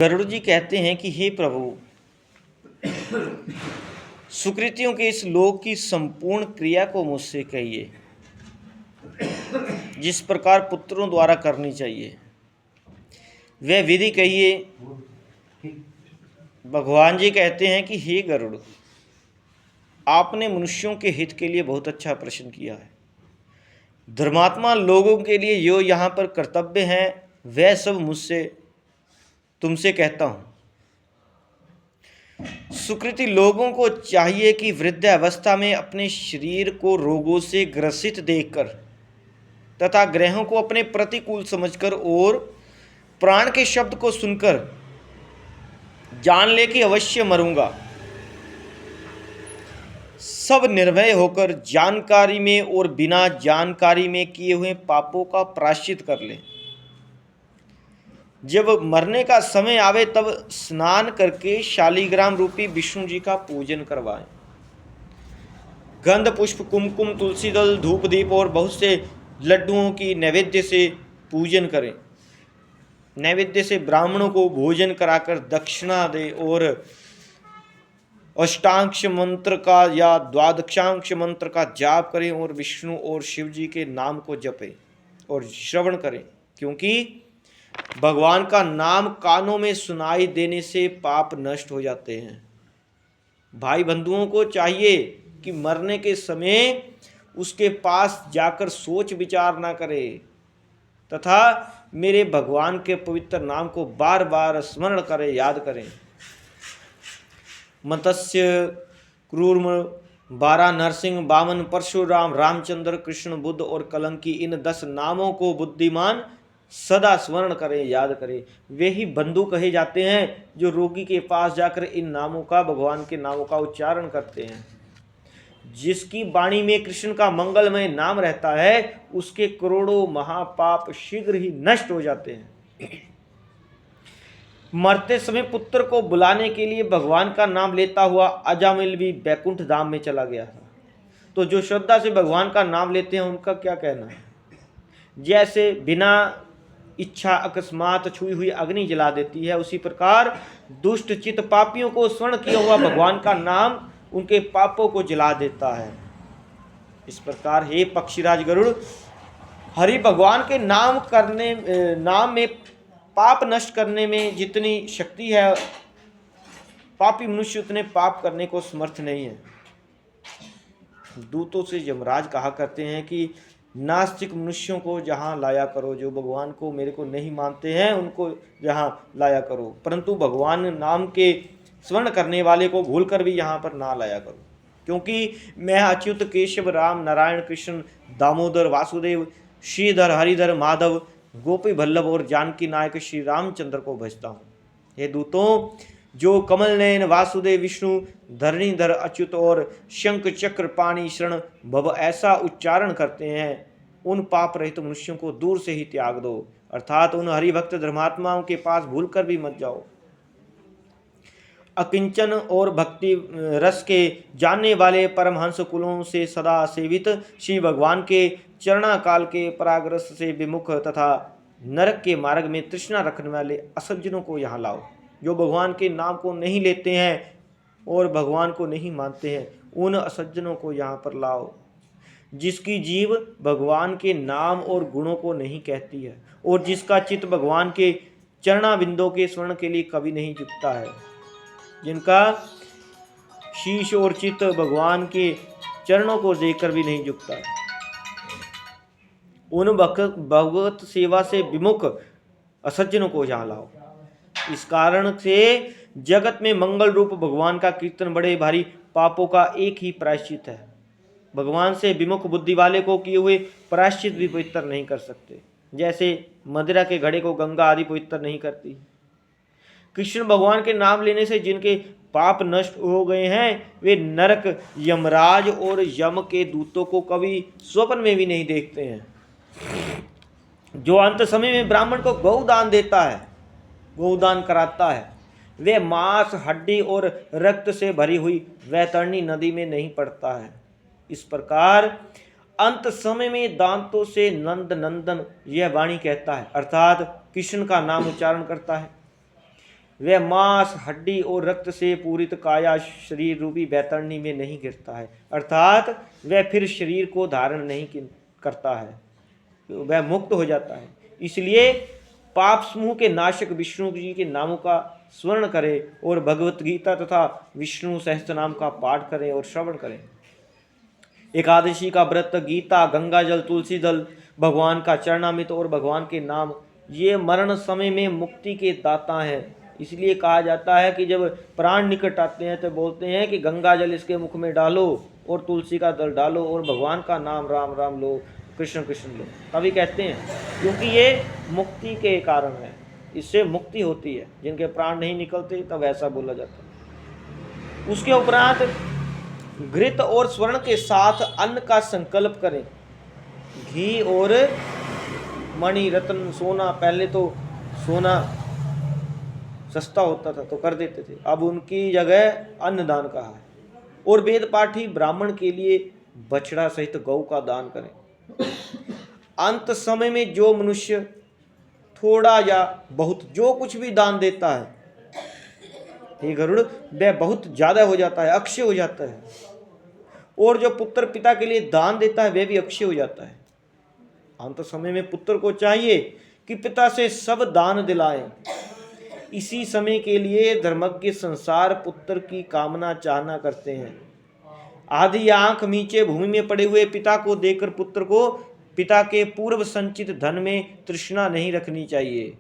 गरुड़ जी कहते हैं कि हे प्रभु, सुकृतियों के इस लोक की संपूर्ण क्रिया को मुझसे कहिए, जिस प्रकार पुत्रों द्वारा करनी चाहिए वह विधि कहिए। भगवान जी कहते हैं कि हे गरुड़, आपने मनुष्यों के हित के लिए बहुत अच्छा प्रश्न किया है। धर्मात्मा लोगों के लिए जो यहाँ पर कर्तव्य है वह सब मुझसे तुमसे कहता हूँ। सुकृति लोगों को चाहिए कि वृद्धावस्था में अपने शरीर को रोगों से ग्रसित देखकर तथा ग्रहों को अपने प्रतिकूल समझकर और प्राण के शब्द को सुनकर जान ले कि अवश्य मरूंगा, सब निर्भय होकर जानकारी में और बिना जानकारी में किए हुए पापों का प्रायश्चित कर ले। जब मरने का समय आवे तब स्नान करके शालिग्राम रूपी विष्णु जी का पूजन करवाएं। गंध पुष्प कुमकुम तुलसी दल धूप दीप और बहुत से लड्डुओं की नैवेद्य से पूजन करें। नैवेद्य से ब्राह्मणों को भोजन कराकर दक्षिणा दे और अष्टांक्ष मंत्र का या द्वादशांक्ष मंत्र का जाप करें और विष्णु और शिव जी के नाम को जपें और श्रवण करें, क्योंकि भगवान का नाम कानों में सुनाई देने से पाप नष्ट हो जाते हैं। भाई बंधुओं को चाहिए कि मरने के समय उसके पास जाकर सोच विचार ना करे तथा मेरे भगवान के पवित्र नाम को बार बार स्मरण करें, याद करें। मत्स्य, क्रूर्म, बारा, नरसिंह, वामन, परशुराम, रामचंद्र, कृष्ण, बुद्ध और कलंकी, इन 10 नामों को बुद्धिमान सदा स्मरण करें, याद करें। वे ही बंधु कहे जाते हैं जो रोगी के पास जाकर इन नामों का, भगवान के नामों का उच्चारण करते हैं। जिसकी वाणी में कृष्ण का मंगलमय नाम रहता है उसके करोड़ों महापाप शीघ्र ही नष्ट हो जाते हैं। मरते समय पुत्र को बुलाने के लिए भगवान का नाम लेता हुआ अजामिल भी बैकुंठ धाम में चला गया था। तो जो श्रद्धा से भगवान का नाम लेते हैं उनका क्या कहना है। जैसे बिना इच्छा अकस्मात छुई हुई अग्नि जला देती है, उसी प्रकार दुष्ट चित्त पापियों को स्मरण किया हुआ भगवान का नाम उनके पापों को जला देता है। इस प्रकार हे पक्षीराज गरुड़, हरि भगवान के नाम में पाप नष्ट करने में जितनी शक्ति है, पापी मनुष्य उतने पाप करने को समर्थ नहीं है। दूतों से यमराज कहा करते हैं कि नास्तिक मनुष्यों को जहाँ लाया करो, जो भगवान को मेरे को नहीं मानते हैं उनको यहाँ लाया करो, परंतु भगवान नाम के स्मरण करने वाले को भूलकर भी यहाँ पर ना लाया करो, क्योंकि मैं अच्युत केशव राम नारायण कृष्ण दामोदर वासुदेव श्रीधर हरिधर माधव गोपी वल्लभ और जानकी नायक श्री रामचंद्र को भजता हूँ। हे दूतों, जो कमल नयन वासुदेव विष्णु धरणीधर अच्युत और शंख चक्र पाणी शरण भव ऐसा उच्चारण करते हैं, उन पाप रहित मनुष्यों को दूर से ही त्याग दो, अर्थात उन हरिभक्त धर्मात्माओं के पास भूलकर भी मत जाओ। अकिंचन और भक्ति रस के जानने वाले परमहंस कुलों से सदा सेवित श्री भगवान के चरणाकाल के परागरस से विमुख तथा नरक के मार्ग में तृष्णा रखने वाले असज्जनों को यहाँ लाओ। जो भगवान के नाम को नहीं लेते हैं और भगवान को नहीं मानते हैं, उन असज्जनों को यहाँ पर लाओ। जिसकी जीव भगवान के नाम और गुणों को नहीं कहती है और जिसका चित्त भगवान के चरणाबिंदों के स्मरण के लिए कभी नहीं झुकता है, जिनका शीश और चित्त भगवान के चरणों को देखकर भी नहीं झुकता है, उन भगवत सेवा से विमुख असज्जनों को यहाँ लाओ। इस कारण से जगत में मंगल रूप भगवान का कीर्तन बड़े भारी पापों का एक ही प्रायश्चित है। भगवान से विमुख बुद्धि वाले को किए हुए प्रायश्चित भी पवित्र नहीं कर सकते, जैसे मदिरा के घड़े को गंगा आदि पवित्र नहीं करती। कृष्ण भगवान के नाम लेने से जिनके पाप नष्ट हो गए हैं, वे नरक यमराज और यम के दूतों को कभी स्वप्न में भी नहीं देखते हैं। जो अंत समय में ब्राह्मण को गौदान देता है, गौदान कराता है, वे मांस हड्डी और रक्त से भरी हुई वैतरणी नदी में नहीं पड़ता है। इस प्रकार अंत समय में दांतों से नंद नंदन यह वाणी कहता है, अर्थात कृष्ण का नाम उच्चारण करता है। वह मांस, हड्डी और रक्त से पूरित काया शरीर रूपी बैतरणी में नहीं गिरता है, अर्थात वह फिर शरीर को धारण नहीं करता है, वह मुक्त हो जाता है। इसलिए पाप समूह के नाशक विष्णु जी के नामों का स्मरण करें और भगवत गीता तथा विष्णु सहस्त्र नाम का पाठ करें और श्रवण करें। एकादशी का व्रत, गीता, गंगा जल, तुलसी दल, भगवान का चरणामृत और भगवान के नाम, ये मरण समय में मुक्ति के दाता हैं। इसलिए कहा जाता है कि जब प्राण निकट आते हैं तो बोलते हैं कि गंगा जल इसके मुख में डालो और तुलसी का दल डालो और भगवान का नाम राम राम लो, कृष्ण कृष्ण लो, तभी कहते हैं, क्योंकि ये मुक्ति के कारण है, इससे मुक्ति होती है। जिनके प्राण नहीं निकलते तब ऐसा बोला जाता है। उसके उपरांत घृत और स्वर्ण के साथ अन्न का संकल्प करें। घी और मणि, रत्न, सोना, पहले तो सोना सस्ता होता था तो कर देते थे, अब उनकी जगह अन्नदान कहा है। और वेद पाठी ब्राह्मण के लिए बछड़ा सहित गौ का दान करें। अंत समय में जो मनुष्य थोड़ा या बहुत जो कुछ भी दान देता है, हे गरुड़, वह बहुत ज्यादा हो जाता है, अक्षय हो जाता है। और जो पुत्र पिता के लिए दान देता है वह भी अक्षय हो जाता है। अंत समय में पुत्र को चाहिए कि पिता से सब दान दिलाएं। इसी समय के लिए धर्मज्ञ संसार पुत्र की कामना चाहना करते हैं। आधी आंख नीचे भूमि में पड़े हुए पिता को देकर पुत्र को पिता के पूर्व संचित धन में तृष्णा नहीं रखनी चाहिए।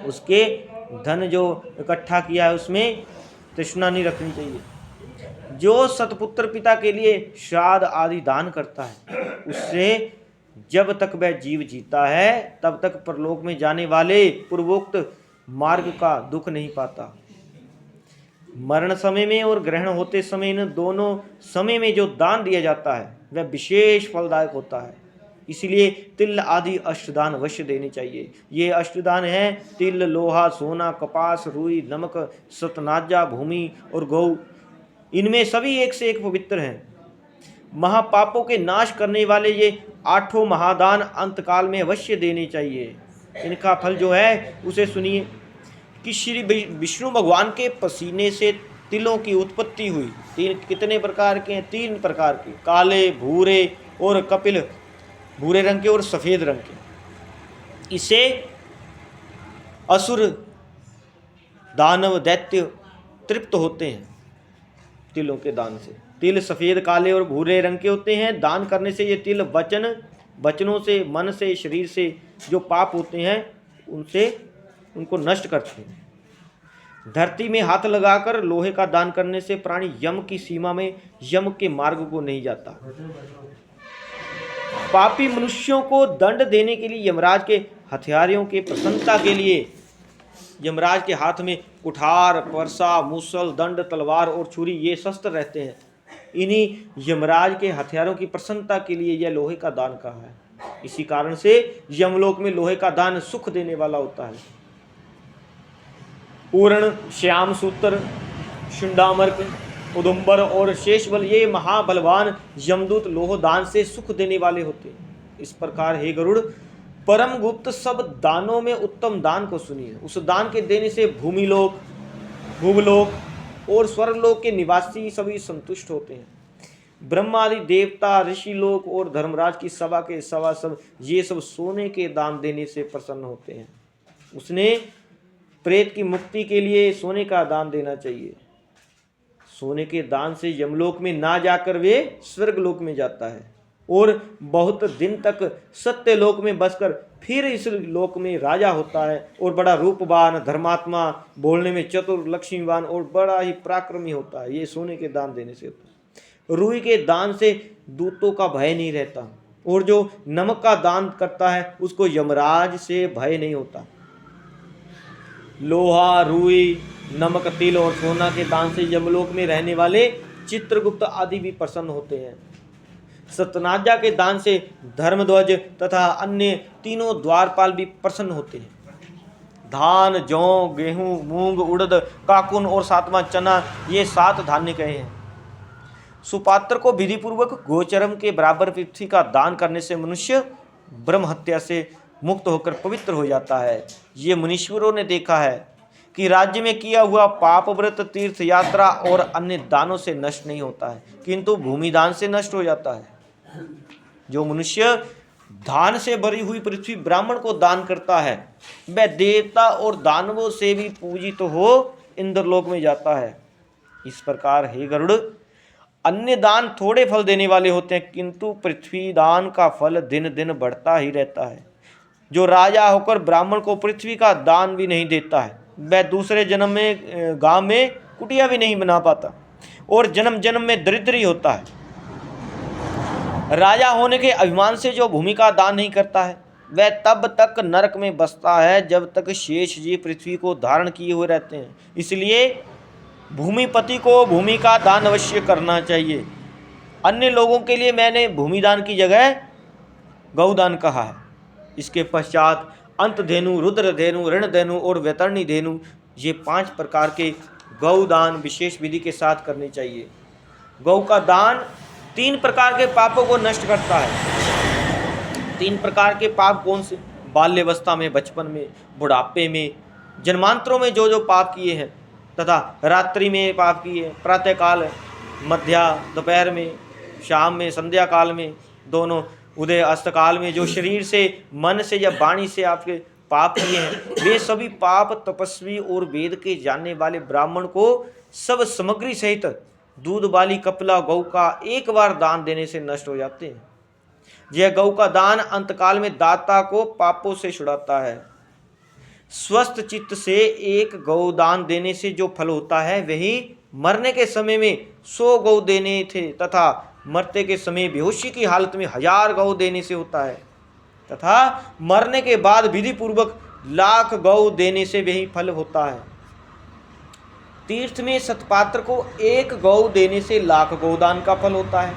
उसके धन जो इकट्ठा किया है उसमें तृष्णा नहीं रखनी चाहिए। जो सतपुत्र पिता के लिए श्राद्ध आदि दान करता है, उससे जब तक वह जीव जीता है तब तक परलोक में जाने वाले पूर्वोक्त मार्ग का दुख नहीं पाता। मरण समय में और ग्रहण होते समय, इन दोनों समय में जो दान दिया जाता है वह विशेष फलदायक होता है। इसलिए तिल आदि अष्टदान अवश्य देने चाहिए। ये अष्टदान हैं तिल, लोहा, सोना, कपास, रुई, नमक, सतनाजा, भूमि और गौ। इनमें सभी एक से एक पवित्र हैं। महापापों के नाश करने वाले ये 8 महादान अंतकाल में अवश्य देने चाहिए। इनका फल जो है उसे सुनिए कि श्री विष्णु भगवान के पसीने से तिलों की उत्पत्ति हुई। कितने प्रकार के हैं? 3 प्रकार के, काले, भूरे और कपिल, भूरे रंग के और सफेद रंग के। इसे असुर, दानव, दैत्य तृप्त होते हैं तिलों के दान से। तिल सफेद, काले और भूरे रंग के होते हैं। दान करने से ये तिल वचनों से, मन से, शरीर से जो पाप होते हैं उनसे उनको नष्ट करते हैं। धरती में हाथ लगाकर लोहे का दान करने से प्राणी यम की सीमा में, यम के मार्ग को नहीं जाता। पापी मनुष्यों को दंड देने के लिए यमराज के हथियारों के प्रसन्नता के लिए यमराज के हाथ में कुठार, परसा, मूसल, दंड, तलवार और छुरी ये शस्त्र रहते हैं। इन्हीं यमराज के हथियारों की प्रसन्नता के लिए यह लोहे का दान कहा है। इसी कारण से यमलोक में लोहे का दान सुख देने वाला होता है। पूर्ण, श्याम सूत्र, शुंडामर्क, उदुम्बर और शेषबल ये महाबलवान यमदूत लोह दान से सुख देने वाले होते हैं। इस प्रकार हे गरुड़, परम गुप्त सब दानों में उत्तम दान को सुनिए। उस दान के देने से भूमिलोक, भूवलोक और स्वर्गलोक के निवासी सभी संतुष्ट होते हैं। ब्रह्मा आदि देवता, ऋषि लोक और धर्मराज की सभा के सभासद ये सब सोने के दान देने से प्रसन्न होते हैं। उसने प्रेत की मुक्ति के लिए सोने का दान देना चाहिए। सोने के दान से यमलोक में ना जाकर वे स्वर्गलोक में जाता है और बहुत दिन तक सत्य लोक में बसकर फिर इस लोक में राजा होता है और बड़ा रूपवान, धर्मात्मा, बोलने में चतुर, लक्ष्मीवान और बड़ा ही पराक्रमी होता है। ये सोने के दान देने से होता है। रुई के दान से दूतों का भय नहीं रहता और जो नमक का दान करता है उसको यमराज से भय नहीं होता। लोहा, रुई, नमक, तिल और सोना के दान से यमलोक में रहने वाले चित्रगुप्त आदि भी प्रसन्न होते हैं। सतनाजा के दान से धर्मध्वज तथा अन्य तीनों द्वारपाल भी प्रसन्न होते हैं। धान, जौ, गेहूं, मूंग, उड़द, काकुन और 7वां चना ये 7 धान्य कहे हैं। सुपात्र को विधिपूर्वक गोचरम के बराबर पृथ्वी का दान करने से मनुष्य ब्रह्म हत्या से मुक्त होकर पवित्र हो जाता है। ये मुनीश्वरों ने देखा है। कि राज्य में किया हुआ पाप व्रत, तीर्थ यात्रा और अन्य दानों से नष्ट नहीं होता है, किंतु भूमि दान से नष्ट हो जाता है। जो मनुष्य धान से भरी हुई पृथ्वी ब्राह्मण को दान करता है, वह देवता और दानवों से भी पूजित हो इंद्रलोक में जाता है। इस प्रकार हे गरुड़, अन्य दान थोड़े फल देने वाले होते हैं, किंतु पृथ्वी दान का फल दिन दिन बढ़ता ही रहता है। जो राजा होकर ब्राह्मण को पृथ्वी का दान भी नहीं देता है, वह दूसरे जन्म में गांव में कुटिया भी नहीं बना पाता और जन्म जन्म में दरिद्र ही होता है। राजा होने के अभिमान से जो भूमि का दान नहीं करता है, वह तब तक नरक में बसता है जब तक शेष जी पृथ्वी को धारण किए हुए रहते हैं। इसलिए भूमिपति को भूमि का दान अवश्य करना चाहिए। अन्य लोगों के लिए मैंने भूमि दान की जगह गौदान कहा है। इसके पश्चात अंतधेनु, रुद्रधेनु, ऋणधेनु और वैतरणी धेनु, ये 5 प्रकार के गौदान विशेष विधि के साथ करने चाहिए। गौ का दान 3 प्रकार के पापों को नष्ट करता है। 3 प्रकार के पाप कौन से? बाल्यावस्था में, बचपन में, बुढ़ापे में, जन्मांतरों में जो जो पाप किए हैं, तथा रात्रि में पाप किए, प्रातःकाल, मध्या, दोपहर में, शाम में, संध्या काल में, दोनों उदय अस्त काल में जो शरीर से, मन से या वाणी से आपके पाप किए हैं, वे सभी पाप तपस्वी और वेद के जानने वाले ब्राह्मण को सब सामग्री सहित दूध वाली कपिला गौ का एक बार दान देने से नष्ट हो जाते हैं। यह गौ का दान अंतकाल में दाता को पापों से छुड़ाता है। स्वस्थ चित्त से एक गौ दान देने से जो फल होता है, वही मरने के समय में 100 गौ देने थे तथा मरते के समय बेहोशी की हालत में 1000 गौ देने से होता है, तथा मरने के बाद विधि पूर्वक 1,00,000 गौ देने से वही फल होता है। तीर्थ में सतपात्र को 1 गौ देने से 1,00,000 गौदान का फल होता है।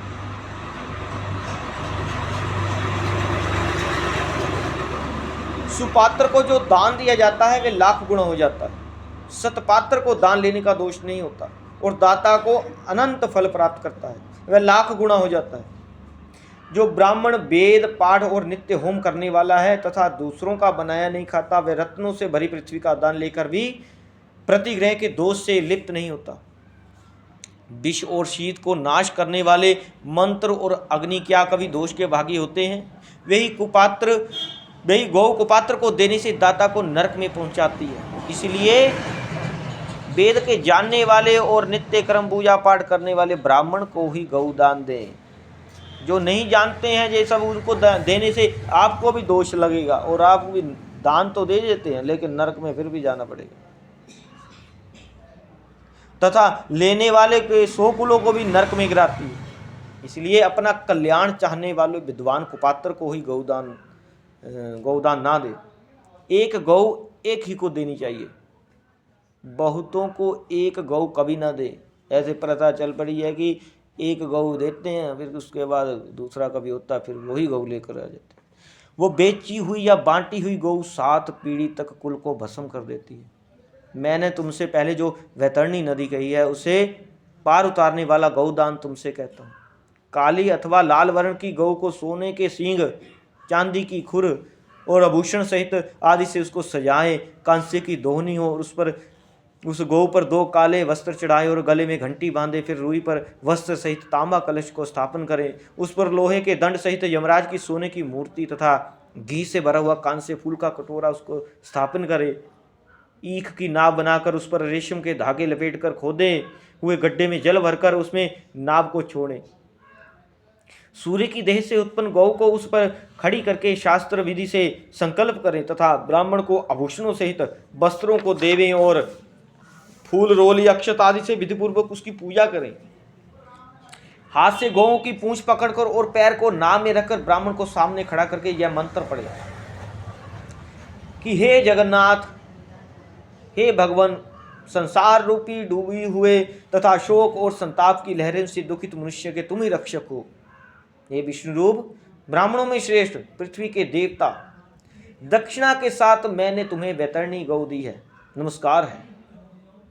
सुपात्र को जो दान दिया जाता है वह 1,00,000 गुना हो जाता है। सतपात्र को दान लेने का दोष नहीं होता और दाता को अनंत फल प्राप्त करता है, वह 1,00,000 गुना हो जाता है। जो ब्राह्मण वेद पाठ और नित्य होम करने वाला है तथा दूसरों का बनाया नहीं खाता, वह रत्नों से भरी पृथ्वी का दान लेकर भी प्रतिग्रह के दोष से लिप्त नहीं होता। विष और शीत को नाश करने वाले मंत्र और अग्नि क्या कभी दोष के भागी होते हैं? वही गौ कुपात्र को देने से दाता को नरक में पहुंचाती है। इसलिए वेद के जानने वाले और नित्य कर्म पूजा पाठ करने वाले ब्राह्मण को ही गौदान दें। जो नहीं जानते हैं ये सब, उनको देने से आपको भी दोष लगेगा और आप भी दान तो दे देते हैं लेकिन नरक में फिर भी जाना पड़ेगा, तथा लेने वाले के 100 कुलों को भी नरक में गिराती है। इसलिए अपना कल्याण चाहने वाले विद्वान कुपात्र को ही गौदान ना दे। 1 गौ एक ही को देनी चाहिए, बहुतों को 1 गौ कभी ना दे। ऐसे प्रथा चल पड़ी है कि 1 गौ देते हैं, फिर उसके बाद दूसरा कभी होता है फिर वही गौ लेकर आ जाते हैं। वो बेची हुई या बांटी हुई गौ 7 पीढ़ी तक कुल को भस्म कर देती है। मैंने तुमसे पहले जो वैतरणी नदी कही है, उसे पार उतारने वाला गौदान तुमसे कहता हूँ। काली अथवा लाल वर्ण की गौ को सोने के सींग, चांदी की खुर और आभूषण सहित आदि से उसको सजाएं, कांसे की दोहनी हो और उस गौ पर 2 काले वस्त्र चढ़ाए और गले में घंटी बांधे, फिर रुई पर वस्त्र सहित तांबा कलश को स्थापन करें। उस पर लोहे के दंड सहित यमराज की सोने की मूर्ति तथा घी से भरा हुआ कांसे फूल का कटोरा उसको स्थापन करें। ईख की नाव बनाकर उस पर रेशम के धागे लपेटकर खोदे हुए गड्ढे में जल भरकर उसमें नाव को छोड़ें। सूर्य की देह से उत्पन्न गौ को उस पर खड़ी करके शास्त्र विधि से संकल्प करें तथा ब्राह्मण को आभूषणों सहित वस्त्रों को देवें और फूल, रोली, अक्षत आदि से विधिपूर्वक उसकी पूजा करें। हाथ से गौ की पूंछ पकड़कर और पैर को नाव में रखकर ब्राह्मण को सामने खड़ा करके यह मंत्र पढ़े कि हे जगन्नाथ, हे भगवान, संसार रूपी डूबी हुए तथा शोक और संताप की लहरों से दुखित मनुष्य के तुम ही रक्षक हो। हे विष्णु रूप, ब्राह्मणों में श्रेष्ठ, पृथ्वी के देवता, दक्षिणा के साथ मैंने तुम्हें वैतरणी गौ दी है, नमस्कार है।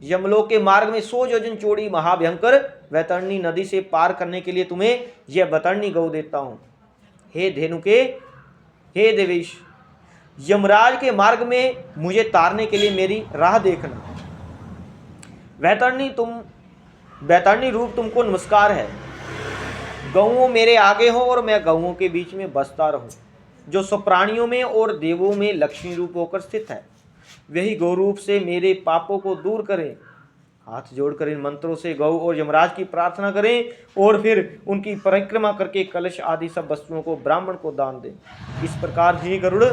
यमलोक के मार्ग में 100 योजन चौड़ी महाभयंकर वैतरणी नदी से पार करने के लिए तुम्हें यह वैतरणी गौ देता हूं। हे धेनुके, हे देवेश, यमराज के मार्ग में मुझे तारने के लिए मेरी राह देखना। वैतरणी रूप तुमको नमस्कार है। गौओं मेरे आगे हो और मैं गौओं के बीच में बसता रहूं। जो सब प्राणियों में और देवों में लक्ष्मी रूप होकर स्थित है, वही गौ रूप से मेरे पापों को दूर करे। हाथ जोड़कर इन मंत्रों से गौ और यमराज की प्रार्थना करें और फिर उनकी परिक्रमा करके कलश आदि सब वस्तुओं को ब्राह्मण को दान दें। इस प्रकार ही गरुड़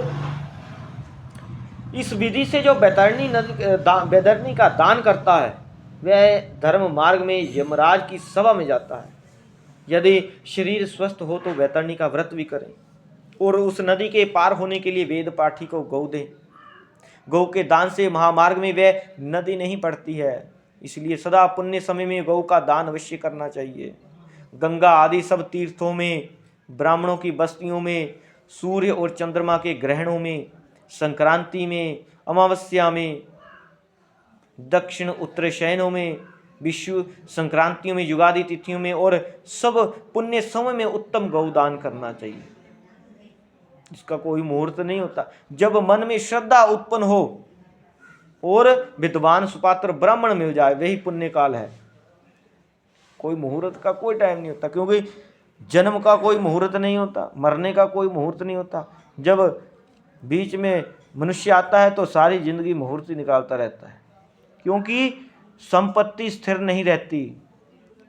इस विधि से जो वैतरणी का दान करता है, वह धर्म मार्ग में यमराज की सभा में जाता है। यदि शरीर स्वस्थ हो तो वैतरणी का व्रत भी करें और उस नदी के पार होने के लिए वेद पाठी को गौ दें। गौ के दान से महामार्ग में वह नदी नहीं पड़ती है, इसलिए सदा पुण्य समय में गौ का दान अवश्य करना चाहिए। गंगा आदि सब तीर्थों में, ब्राह्मणों की बस्तियों में, सूर्य और चंद्रमा के ग्रहणों में, संक्रांति में, अमावस्या में, दक्षिण उत्तर शयनों में, विश्व संक्रांतियों में, युगादि तिथियों में और सब पुण्य समय में उत्तम गौदान करना चाहिए। इसका कोई मुहूर्त नहीं होता। जब मन में श्रद्धा उत्पन्न हो और विद्वान सुपात्र ब्राह्मण मिल जाए, वही पुण्य काल है। कोई मुहूर्त का कोई टाइम नहीं होता, क्योंकि जन्म का कोई मुहूर्त नहीं होता, मरने का कोई मुहूर्त नहीं होता। जब बीच में मनुष्य आता है तो सारी जिंदगी मुहूर्त ही निकालता रहता है, क्योंकि संपत्ति स्थिर नहीं रहती,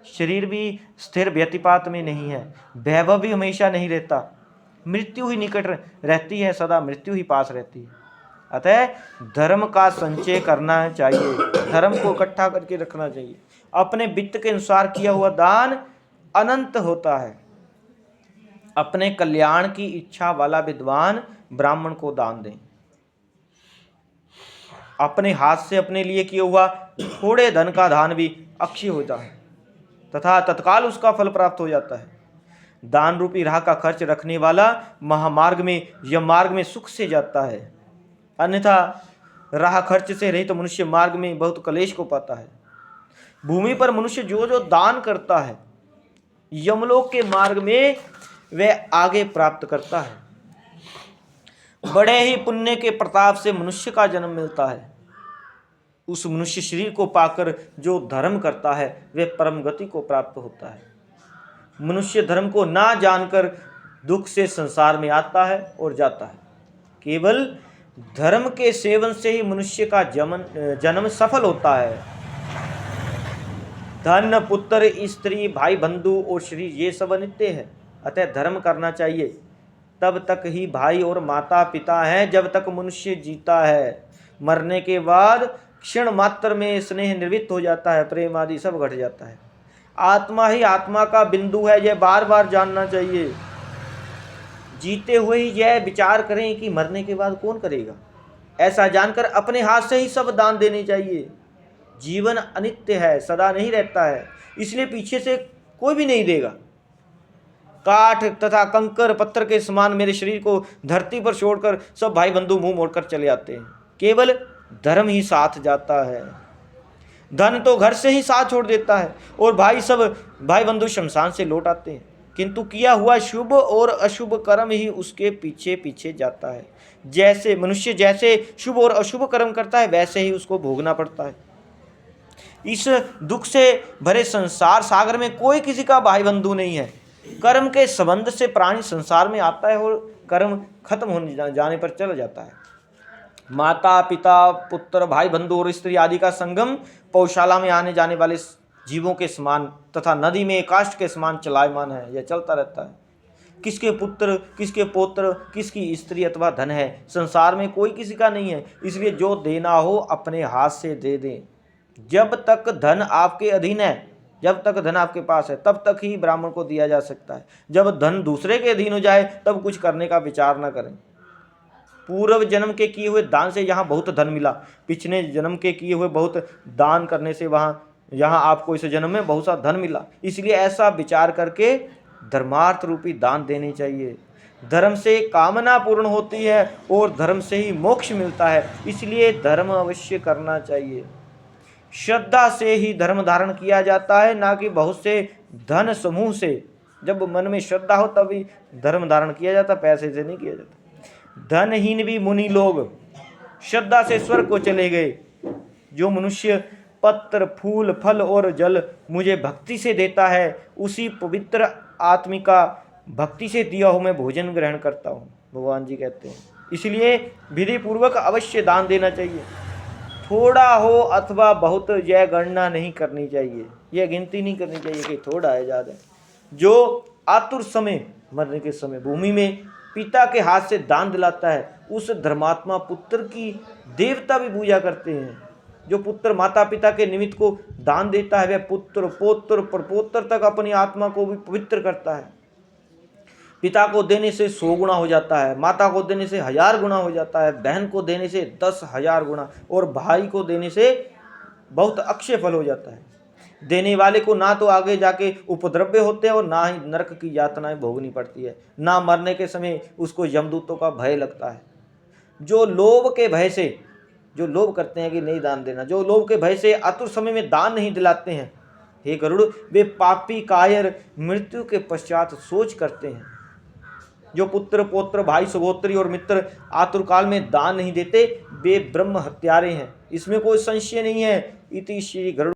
शरीर भी स्थिर व्यतिपात में नहीं है, वैभव भी हमेशा नहीं रहता, मृत्यु ही निकट रहती है, सदा मृत्यु ही पास रहती है। अतः धर्म का संचय करना चाहिए, धर्म को इकट्ठा करके रखना चाहिए। अपने वित्त के अनुसार किया हुआ दान अनंत होता है। अपने कल्याण की इच्छा वाला विद्वान ब्राह्मण को दान दें। अपने हाथ से अपने लिए किया हुआ थोड़े धन का दान भी अक्षय होता है तथा तत्काल उसका फल प्राप्त हो जाता है। दान रूपी राह का खर्च रखने वाला महामार्ग में, यममार्ग में सुख से जाता है, अन्यथा राह खर्च से रहित तो मनुष्य मार्ग में बहुत क्लेश को पाता है। भूमि पर मनुष्य जो जो दान करता है, यमलोक के मार्ग में वह आगे प्राप्त करता है। बड़े ही पुण्य के प्रताप से मनुष्य का जन्म मिलता है। उस मनुष्य शरीर को पाकर जो धर्म करता है, वह परम गति को प्राप्त होता है। मनुष्य धर्म को ना जानकर दुख से संसार में आता है और जाता है। केवल धर्म के सेवन से ही मनुष्य का जन्म सफल होता है। धन, पुत्र, स्त्री, भाई, बंधु और शरीर ये सब अनित्य है, अतः धर्म करना चाहिए। तब तक ही भाई और माता पिता हैं जब तक मनुष्य जीता है। मरने के बाद क्षण मात्र में स्नेह निवृत्त हो जाता है, प्रेम आदि सब घट जाता है। आत्मा ही आत्मा का बिंदु है, यह बार बार जानना चाहिए। जीते हुए ही यह विचार करें कि मरने के बाद कौन करेगा। ऐसा जानकर अपने हाथ से ही सब दान देने चाहिए। जीवन अनित्य है, सदा नहीं रहता है, इसलिए पीछे से कोई भी नहीं देगा। काठ तथा कंकर पत्थर के समान मेरे शरीर को धरती पर छोड़कर सब भाई बंधु मुंह मोड़कर चले आते हैं। केवल धर्म ही साथ जाता है। धन तो घर से ही साथ छोड़ देता है और भाई बंधु शमशान से लौट आते हैं, किंतु किया हुआ शुभ और अशुभ कर्म ही उसके पीछे पीछे जाता है। जैसे मनुष्य जैसे शुभ और अशुभ कर्म करता है, वैसे ही उसको भोगना पड़ता है। इस दुख से भरे संसार सागर में कोई किसी का भाई बंधु नहीं है। कर्म के संबंध से प्राणी संसार में आता है और कर्म खत्म होने जाने पर चला जाता है। माता पिता, पुत्र, भाई बंधु और स्त्री आदि का संगम पौशाला में आने जाने वाले जीवों के समान तथा नदी में काष्ठ के समान चलायमान है, यह चलता रहता है। किसके पुत्र, किसके पौत्र, किसकी स्त्री अथवा धन है, संसार में कोई किसी का नहीं है। इसलिए जो देना हो अपने हाथ से दे दें। जब तक धन आपके अधीन है, जब तक धन आपके पास है, तब तक ही ब्राह्मण को दिया जा सकता है। जब धन दूसरे के अधीन हो जाए, तब कुछ करने का विचार न करें। पूर्व जन्म के किए हुए दान से यहाँ बहुत धन मिला, पिछले जन्म के किए हुए बहुत दान करने से यहाँ आपको इस जन्म में बहुत सा धन मिला। इसलिए ऐसा विचार करके धर्मार्थ रूपी दान देने चाहिए। धर्म से कामना पूर्ण होती है और धर्म से ही मोक्ष मिलता है, इसलिए धर्म अवश्य करना चाहिए। श्रद्धा से ही धर्म धारण किया जाता है, ना कि बहुत से धन समूह से। जब मन में श्रद्धा हो तभी धर्म धारण किया जाता, पैसे से नहीं किया जाता। धनहीन भी मुनि लोग श्रद्धा से स्वर्ग को चले गए। जो मनुष्य पत्र, फूल, फल और जल मुझे भक्ति से देता है, उसी पवित्र आत्मा का भक्ति से दिया हुआ मैं भोजन ग्रहण करता हूँ, भगवान जी कहते हैं। इसलिए विधि पूर्वक अवश्य दान देना चाहिए। थोड़ा हो अथवा बहुत, यह गणना नहीं करनी चाहिए, यह गिनती नहीं करनी चाहिए कि थोड़ा है ज़्यादा। जो आतुर समय, मरने के समय भूमि में पिता के हाथ से दान दिलाता है, उस धर्मात्मा पुत्र की देवता भी पूजा करते हैं। जो पुत्र माता पिता के निमित्त को दान देता है, वह पुत्र, पौत्र, प्रपोत्र तक अपनी आत्मा को भी पवित्र करता है। पिता को देने से 100 गुना हो जाता है, माता को देने से 1000 गुना हो जाता है, बहन को देने से 10,000 गुना, और भाई को देने से बहुत अक्षय फल हो जाता है। देने वाले को ना तो आगे जाके उपद्रव्य होते हैं और ना ही नरक की यातनाएं भोगनी पड़ती है, ना मरने के समय उसको यमदूतों का भय लगता है। जो लोभ के भय से, जो लोभ करते हैं कि नहीं दान देना, जो लोभ के भय से आतुर समय में दान नहीं दिलाते हैं, हे गरुड़, वे पापी कायर मृत्यु के पश्चात सोच करते हैं। जो पुत्र, पौत्र, भाई, सहोदरी और मित्र आतुर काल में दान नहीं देते, वे ब्रह्म हत्यारे हैं, इसमें कोई संशय नहीं है। इति श्री गरुड़